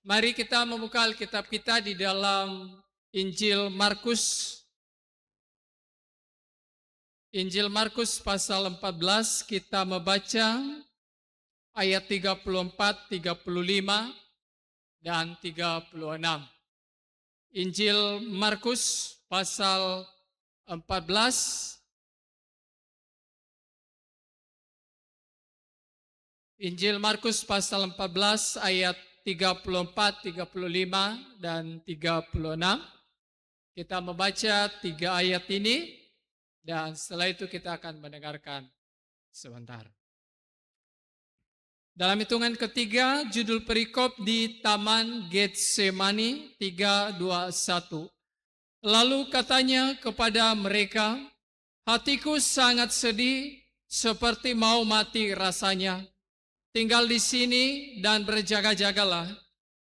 Mari kita membuka Alkitab kita di dalam Injil Markus. Injil Markus pasal 14 kita membaca ayat 34, 35, dan 36. Injil Markus pasal 14. Injil Markus pasal 14 ayat 34, 35, dan 36. Kita membaca 3 ayat ini dan setelah itu kita akan mendengarkan sebentar. Dalam hitungan ketiga, judul perikop di Taman Getsemani 3, 2, 1. Lalu katanya kepada mereka, hatiku sangat sedih seperti mau mati rasanya. Tinggal di sini dan berjaga-jagalah.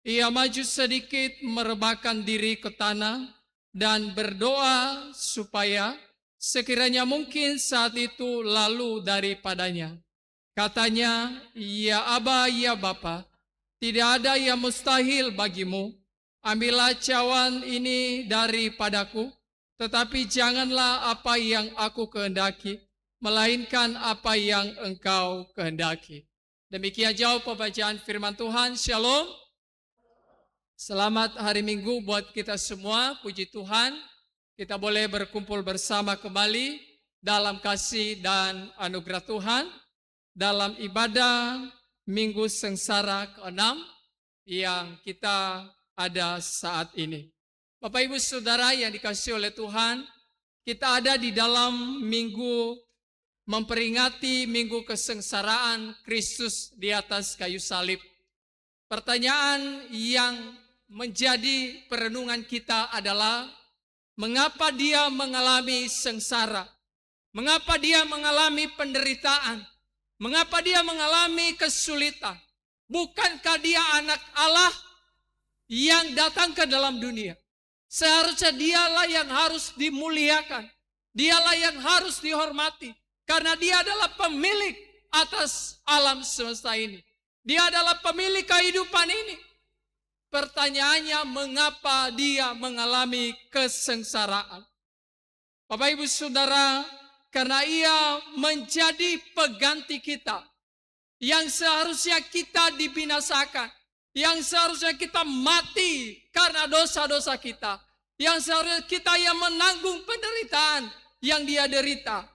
Ia maju sedikit merebahkan diri ke tanah dan berdoa supaya sekiranya mungkin saat itu lalu daripadanya. Katanya, ya Aba, ya Bapa, tidak ada yang mustahil bagimu. Ambillah cawan ini daripadaku, tetapi janganlah apa yang aku kehendaki, melainkan apa yang engkau kehendaki. Demikian jauh pembacaan firman Tuhan. Shalom. Selamat hari Minggu buat kita semua. Puji Tuhan, kita boleh berkumpul bersama kembali dalam kasih dan anugerah Tuhan dalam ibadah Minggu Sengsara ke-6 yang kita ada saat ini. Bapak Ibu Saudara yang dikasihi oleh Tuhan, kita ada di dalam minggu memperingati minggu kesengsaraan Kristus di atas kayu salib. Pertanyaan yang menjadi perenungan kita adalah, mengapa dia mengalami sengsara? Mengapa dia mengalami penderitaan? Mengapa dia mengalami kesulitan? Bukankah dia anak Allah yang datang ke dalam dunia? Seharusnya dialah yang harus dimuliakan. Dialah yang harus dihormati. Karena dia adalah pemilik atas alam semesta ini. Dia adalah pemilik kehidupan ini. Pertanyaannya, mengapa dia mengalami kesengsaraan? Bapak Ibu Saudara, karena ia menjadi pengganti kita. Yang seharusnya kita dibinasakan. Yang seharusnya kita mati karena dosa-dosa kita. Yang seharusnya kita yang menanggung penderitaan yang dia derita.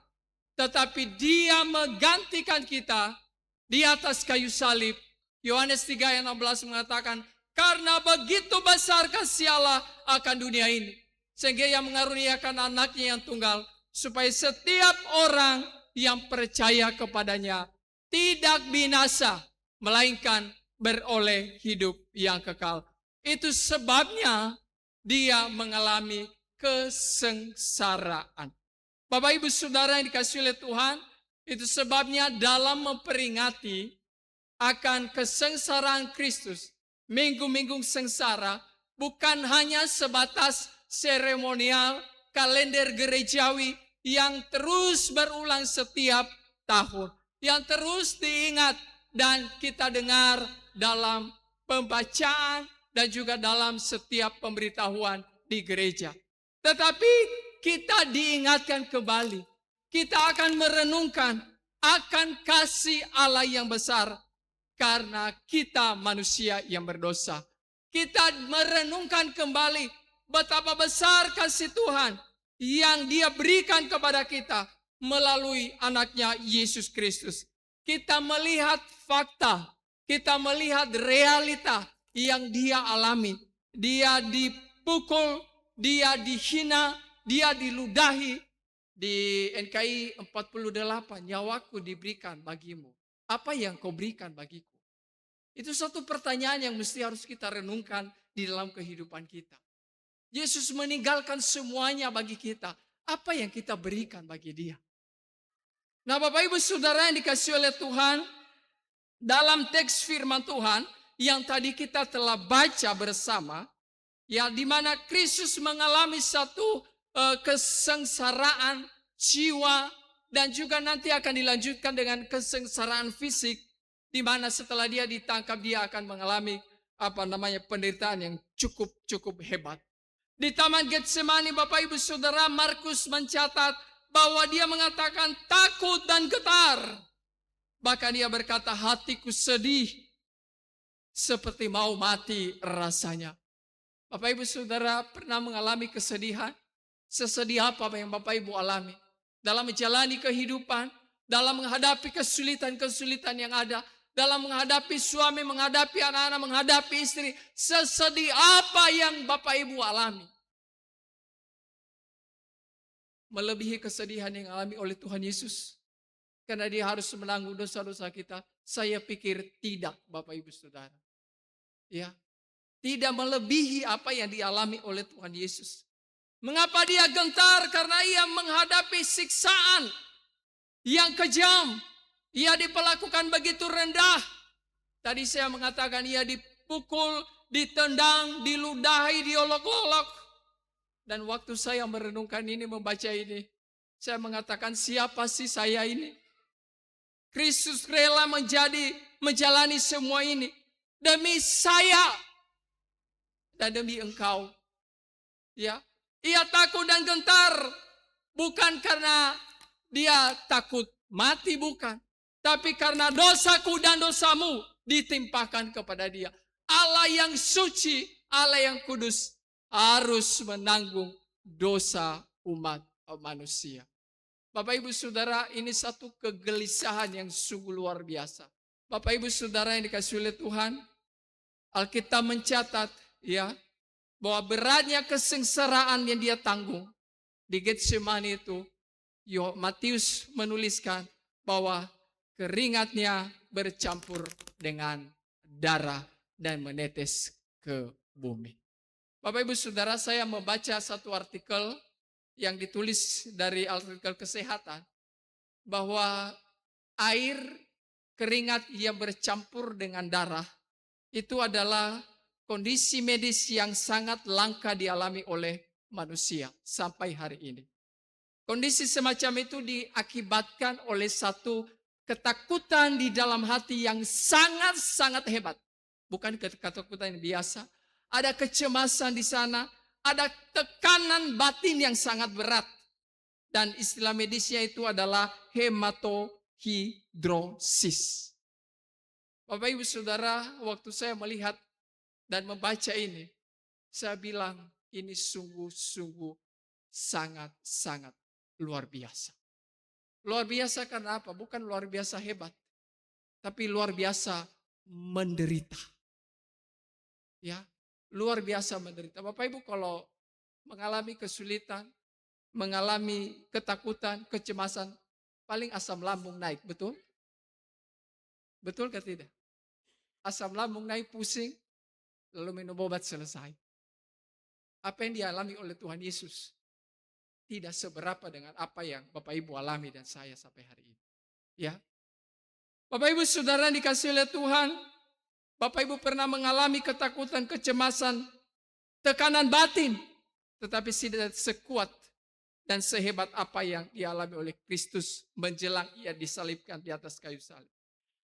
Tetapi dia menggantikan kita di atas kayu salib. Yohanes 3 ayat 16 mengatakan, karena begitu besar kasih Allah akan dunia ini, sehingga ia mengaruniakan anaknya yang tunggal, supaya setiap orang yang percaya kepadanya tidak binasa, melainkan beroleh hidup yang kekal. Itu sebabnya dia mengalami kesengsaraan. Bapak Ibu Saudara yang dikasihi oleh Tuhan, itu sebabnya dalam memperingati akan kesengsaraan Kristus, minggu-minggu sengsara, bukan hanya sebatas seremonial, kalender gerejawi yang terus berulang setiap tahun, yang terus diingat dan kita dengar dalam pembacaan dan juga dalam setiap pemberitahuan di gereja. Tetapi kita diingatkan kembali. Kita akan merenungkan akan kasih Allah yang besar. Karena kita manusia yang berdosa. Kita merenungkan kembali betapa besar kasih Tuhan yang dia berikan kepada kita melalui anaknya Yesus Kristus. Kita melihat fakta. Kita melihat realita yang dia alami. Dia dipukul, dia dihina, dia diludahi. Di NKI 48, nyawaku diberikan bagimu. Apa yang kau berikan bagiku? Itu satu pertanyaan yang mesti harus kita renungkan di dalam kehidupan kita. Yesus meninggalkan semuanya bagi kita. Apa yang kita berikan bagi dia? Nah, Bapak Ibu Saudara yang dikasihi oleh Tuhan, dalam teks firman Tuhan yang tadi kita telah baca bersama, ya, di mana Kristus mengalami satu kesengsaraan jiwa dan juga nanti akan dilanjutkan dengan kesengsaraan fisik, di mana setelah dia ditangkap dia akan mengalami penderitaan yang cukup hebat. Di Taman Getsemani, Bapak Ibu Saudara, Markus mencatat bahwa dia mengatakan takut dan getar. Bahkan dia berkata, hatiku sedih seperti mau mati rasanya. Bapak Ibu Saudara pernah mengalami kesedihan? Sesedih apa yang Bapak Ibu alami? Dalam menjalani kehidupan, dalam menghadapi kesulitan-kesulitan yang ada, dalam menghadapi suami, menghadapi anak-anak, menghadapi istri. Sesedih apa yang Bapak Ibu alami? Melebihi kesedihan yang alami oleh Tuhan Yesus. Karena dia harus menanggung dosa-dosa kita. Saya pikir tidak, Bapak Ibu Saudara. Ya, tidak melebihi apa yang dialami oleh Tuhan Yesus. Mengapa dia gentar? Karena ia menghadapi siksaan yang kejam. Ia diperlakukan begitu rendah. Tadi saya mengatakan ia dipukul, ditendang, diludahi, diolok-olok. Dan waktu saya merenungkan ini, membaca ini, saya mengatakan, siapa sih saya ini? Kristus rela menjalani semua ini demi saya dan demi engkau. Ya, ia takut dan gentar bukan karena dia takut mati, bukan, tapi karena dosaku dan dosamu ditimpakan kepada dia. Allah yang suci, Allah yang kudus harus menanggung dosa umat manusia. Bapak Ibu Saudara, ini satu kegelisahan yang sungguh luar biasa. Bapak Ibu Saudara yang dikasihi oleh Tuhan, Alkitab mencatat ya bahwa beratnya kesengsaraan yang dia tanggung di Getsemani itu, Matius menuliskan bahwa keringatnya bercampur dengan darah dan menetes ke bumi. Bapak Ibu Saudara, saya membaca satu artikel yang ditulis dari artikel kesehatan bahwa air keringat yang bercampur dengan darah itu adalah kondisi medis yang sangat langka dialami oleh manusia sampai hari ini. Kondisi semacam itu diakibatkan oleh satu ketakutan di dalam hati yang sangat-sangat hebat. Bukan ketakutan yang biasa. Ada kecemasan di sana, ada tekanan batin yang sangat berat. Dan istilah medisnya itu adalah hematohidrosis. Bapak Ibu Saudara, waktu saya melihat dan membaca ini, saya bilang ini sungguh-sungguh sangat-sangat luar biasa. Luar biasa karena apa? Bukan luar biasa hebat, tapi luar biasa menderita. Ya, luar biasa menderita. Bapak Ibu kalau mengalami kesulitan, mengalami ketakutan, kecemasan, paling asam lambung naik, betul? Betul atau tidak? Asam lambung naik, pusing, lalu minum obat, selesai. Apa yang dialami oleh Tuhan Yesus tidak seberapa dengan apa yang Bapak Ibu alami dan saya sampai hari ini. Ya, Bapak Ibu Saudara dikasih oleh Tuhan, Bapak Ibu pernah mengalami ketakutan, kecemasan, tekanan batin, tetapi tidak sekuat dan sehebat apa yang dialami oleh Kristus menjelang ia disalibkan di atas kayu salib.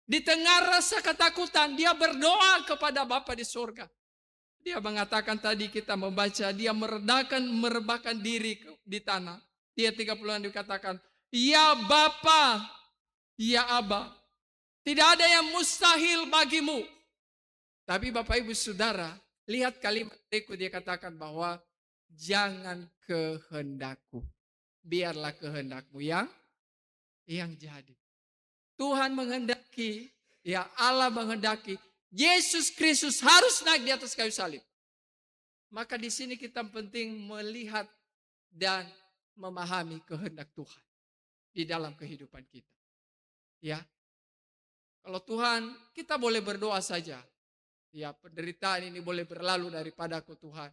Di tengah rasa ketakutan, dia berdoa kepada Bapa di surga. Dia mengatakan tadi kita membaca, dia merebahkan diri di tanah. Dia 30-an dikatakan, ya Bapa, ya Aba, tidak ada yang mustahil bagimu. Tapi Bapak Ibu Saudara, lihat kalimat berikut, dia katakan bahwa jangan kehendakku, biarlah kehendakmu yang jadi. Tuhan menghendaki, ya Allah menghendaki, Yesus Kristus harus naik di atas kayu salib. Maka di sini kita penting melihat dan memahami kehendak Tuhan di dalam kehidupan kita. Ya, kalau Tuhan, kita boleh berdoa saja. Ya, penderitaan ini boleh berlalu daripadaku Tuhan.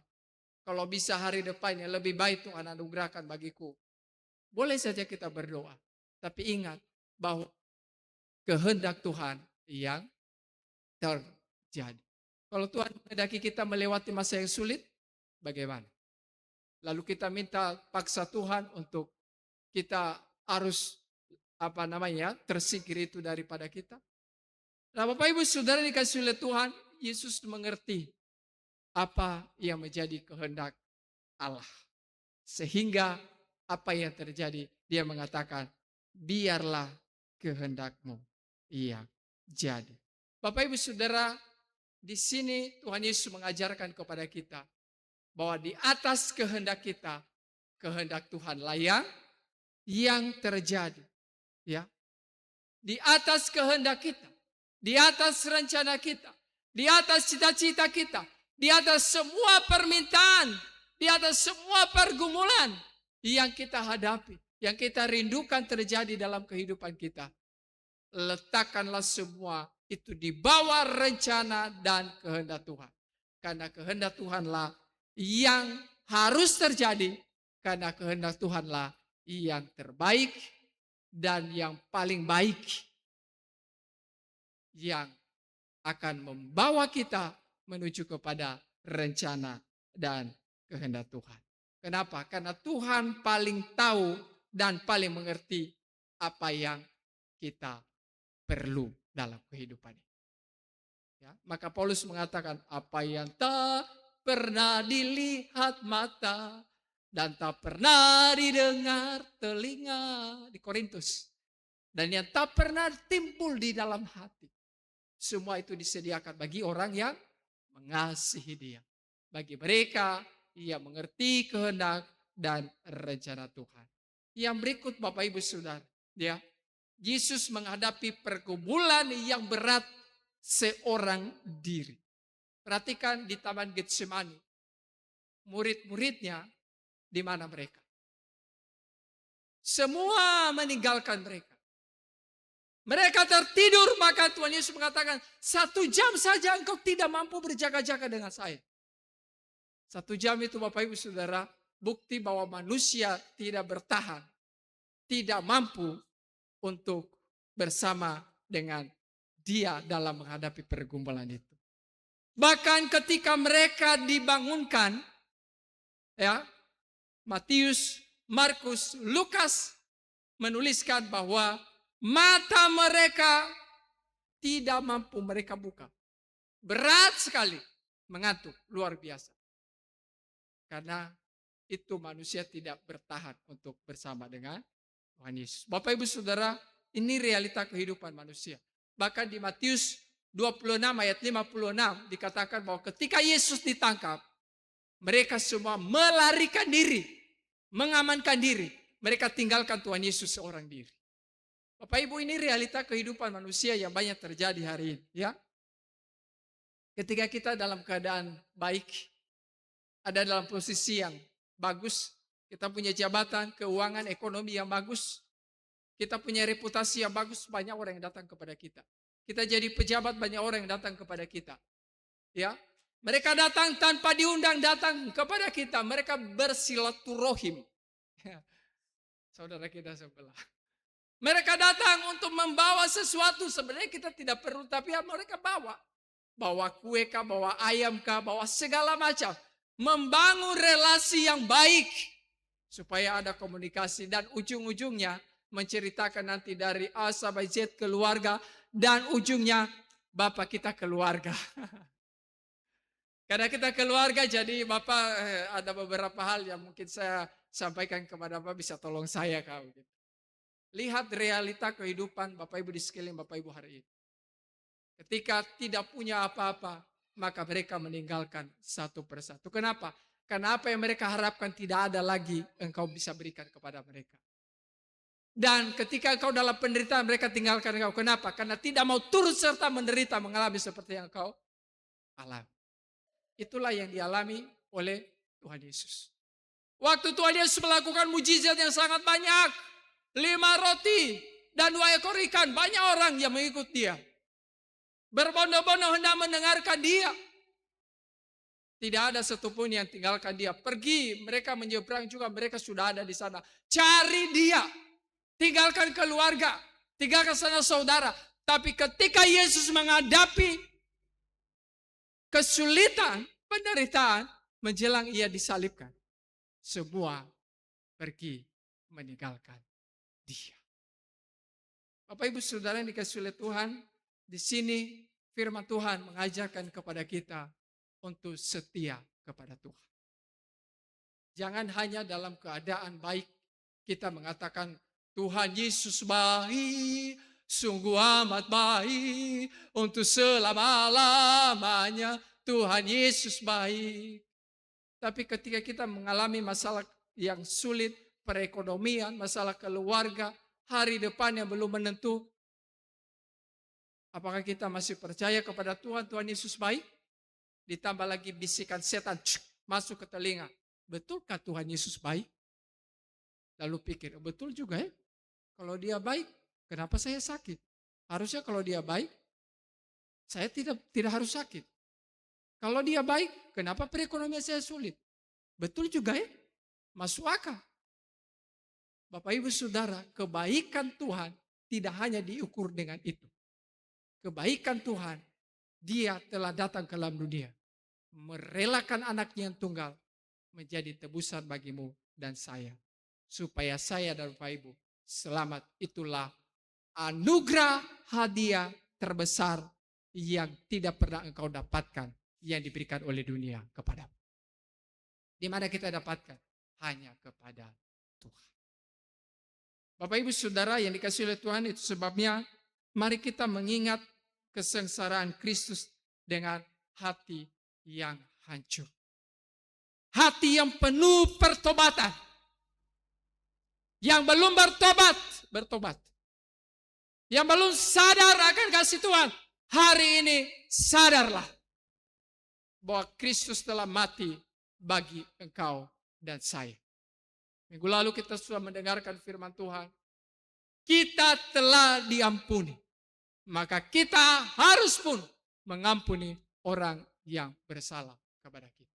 Kalau bisa hari depan yang lebih baik Tuhan anugerahkan bagiku. Boleh saja kita berdoa. Tapi ingat bahwa kehendak Tuhan yang terjadi. Kalau Tuhan menghendaki kita melewati masa yang sulit, bagaimana? Lalu kita minta paksa Tuhan untuk kita harus tersingkir itu daripada kita. Nah Bapak Ibu Saudara dikasih oleh Tuhan, Yesus mengerti apa yang menjadi kehendak Allah. Sehingga apa yang terjadi, dia mengatakan, biarlah kehendakmu yang jadi. Bapak Ibu Saudara, di sini Tuhan Yesus mengajarkan kepada kita bahwa di atas kehendak kita, kehendak Tuhan lah yang terjadi. Ya, di atas kehendak kita, di atas rencana kita, di atas cita-cita kita, di atas semua permintaan, di atas semua pergumulan yang kita hadapi, yang kita rindukan terjadi dalam kehidupan kita. Letakkanlah semua itu di bawah rencana dan kehendak Tuhan. Karena kehendak Tuhanlah yang harus terjadi. Karena kehendak Tuhanlah yang terbaik dan yang paling baik, yang akan membawa kita menuju kepada rencana dan kehendak Tuhan. Kenapa? Karena Tuhan paling tahu dan paling mengerti apa yang kita perlu dalam kehidupan ini. Ya, maka Paulus mengatakan, apa yang tak pernah dilihat mata dan tak pernah didengar telinga, di Korintus, dan yang tak pernah timbul di dalam hati, semua itu disediakan bagi orang yang mengasihi Dia, bagi mereka yang mengerti kehendak dan rencana Tuhan. Yang berikut Bapak Ibu Saudara, ya, Yesus menghadapi pergumulan yang berat seorang diri. Perhatikan di Taman Getsemani, murid-muridnya di mana mereka? Semua meninggalkan mereka. Mereka tertidur, maka Tuhan Yesus mengatakan, 1 jam saja engkau tidak mampu berjaga-jaga dengan saya. 1 jam itu Bapak Ibu Saudara, bukti bahwa manusia tidak bertahan, tidak mampu untuk bersama dengan Dia dalam menghadapi pergumulan itu. Bahkan ketika mereka dibangunkan, ya, Matius, Markus, Lukas menuliskan bahwa mata mereka tidak mampu mereka buka. Berat sekali, mengantuk, luar biasa. Karena itu manusia tidak bertahan untuk bersama dengan Tuhan Yesus. Bapak Ibu Saudara, ini realita kehidupan manusia. Bahkan di Matius 26 ayat 56 dikatakan bahwa ketika Yesus ditangkap, mereka semua melarikan diri, mengamankan diri. Mereka tinggalkan Tuhan Yesus seorang diri. Bapak Ibu, ini realita kehidupan manusia yang banyak terjadi hari ini. Ya, ketika kita dalam keadaan baik, ada dalam posisi yang bagus, kita punya jabatan, keuangan, ekonomi yang bagus, kita punya reputasi yang bagus, banyak orang yang datang kepada kita. Kita jadi pejabat, banyak orang yang datang kepada kita. Ya, mereka datang tanpa diundang, datang kepada kita. Mereka bersilaturahim. Saudara kita sebelah. Mereka datang untuk membawa sesuatu. Sebenarnya kita tidak perlu, tapi ya mereka bawa. Bawa kue kah, bawa ayam kah, bawa segala macam. Membangun relasi yang baik. Supaya ada komunikasi. Dan ujung-ujungnya menceritakan nanti dari A sampai Z keluarga. Dan ujungnya Bapak kita keluarga. Karena kita keluarga, jadi Bapak ada beberapa hal yang mungkin saya sampaikan kepada Bapak, bisa tolong saya kau. Lihat realita kehidupan Bapak Ibu di sekeliling Bapak Ibu hari ini. Ketika tidak punya apa-apa, maka mereka meninggalkan satu persatu. Kenapa? Karena apa yang mereka harapkan tidak ada lagi engkau bisa berikan kepada mereka. Dan ketika engkau dalam penderitaan, mereka tinggalkan engkau. Kenapa? Karena tidak mau turut serta menderita, mengalami seperti yang engkau alami. Itulah yang dialami oleh Tuhan Yesus. Waktu Tuhan Yesus melakukan mujizat yang sangat banyak, 5 roti dan 2 ekor ikan, banyak orang yang mengikut Dia. Berbondong-bondong hendak mendengarkan Dia. Tidak ada satupun yang tinggalkan Dia. Pergi, mereka menyeberang juga, mereka sudah ada di sana. Cari Dia. Tinggalkan keluarga, tinggalkan sanak saudara. Tapi ketika Yesus menghadapi kesulitan, penderitaan, menjelang Ia disalibkan, semua pergi meninggalkan Dia. Bapak Ibu Saudara yang dikasihi oleh Tuhan, di sini firman Tuhan mengajarkan kepada kita untuk setia kepada Tuhan. Jangan hanya dalam keadaan baik kita mengatakan Tuhan Yesus baik, sungguh amat baik, untuk selama-lamanya Tuhan Yesus baik. Tapi ketika kita mengalami masalah yang sulit, perekonomian, masalah keluarga, hari depan yang belum menentu, apakah kita masih percaya kepada Tuhan, Tuhan Yesus baik? Ditambah lagi bisikan setan masuk ke telinga. Betulkah Tuhan Yesus baik? Lalu pikir, betul juga ya. Kalau dia baik, kenapa saya sakit? Harusnya kalau dia baik, saya tidak harus sakit. Kalau dia baik, kenapa perekonomian saya sulit? Betul juga ya. Masuk akal. Bapak Ibu Saudara, kebaikan Tuhan tidak hanya diukur dengan itu. Kebaikan Tuhan, dia telah datang ke dalam dunia. Merelakan anaknya yang tunggal menjadi tebusan bagimu dan saya. Supaya saya dan Bapak Ibu selamat. Itulah anugerah hadiah terbesar yang tidak pernah engkau dapatkan yang diberikan oleh dunia kepadamu. Di mana kita dapatkan? Hanya kepada Tuhan. Bapak Ibu Saudara yang dikasihi oleh Tuhan, itu sebabnya mari kita mengingat kesengsaraan Kristus dengan hati yang hancur. Hati yang penuh pertobatan. Yang belum bertobat, bertobat. Yang belum sadar akan kasih Tuhan, hari ini sadarlah bahwa Kristus telah mati bagi engkau dan saya. Minggu lalu kita sudah mendengarkan firman Tuhan. Kita telah diampuni. Maka kita harus pun mengampuni orang yang bersalah kepada kita.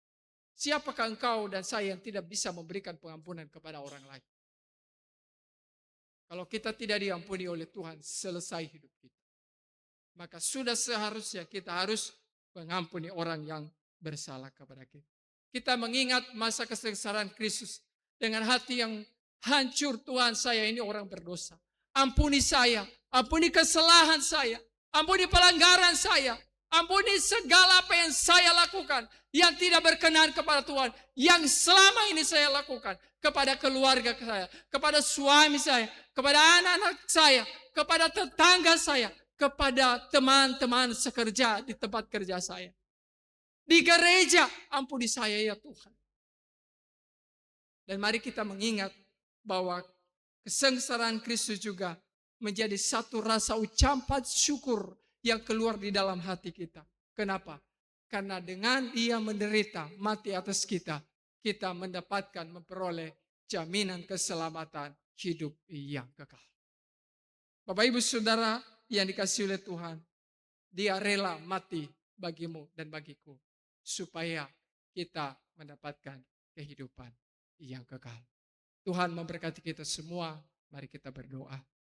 Siapakah engkau dan saya yang tidak bisa memberikan pengampunan kepada orang lain? Kalau kita tidak diampuni oleh Tuhan, selesai hidup kita. Maka sudah seharusnya kita harus mengampuni orang yang bersalah kepada kita. Kita mengingat masa kesengsaraan Kristus dengan hati yang hancur. Tuhan, saya ini orang berdosa. Ampuni saya, ampuni kesalahan saya, ampuni pelanggaran saya, ampuni segala apa yang saya lakukan yang tidak berkenan kepada Tuhan, yang selama ini saya lakukan kepada keluarga saya, kepada suami saya, kepada anak-anak saya, kepada tetangga saya, kepada teman-teman sekerja di tempat kerja saya. Di gereja, ampuni saya ya Tuhan. Dan mari kita mengingat bahwa kesengsaraan Kristus juga menjadi satu rasa ucapan syukur yang keluar di dalam hati kita. Kenapa? Karena dengan dia menderita, mati atas kita, kita mendapatkan, memperoleh jaminan keselamatan hidup yang kekal. Bapak Ibu Saudara yang dikasihi oleh Tuhan, dia rela mati bagimu dan bagiku, supaya kita mendapatkan kehidupan yang kekal. Tuhan memberkati kita semua. Mari kita berdoa.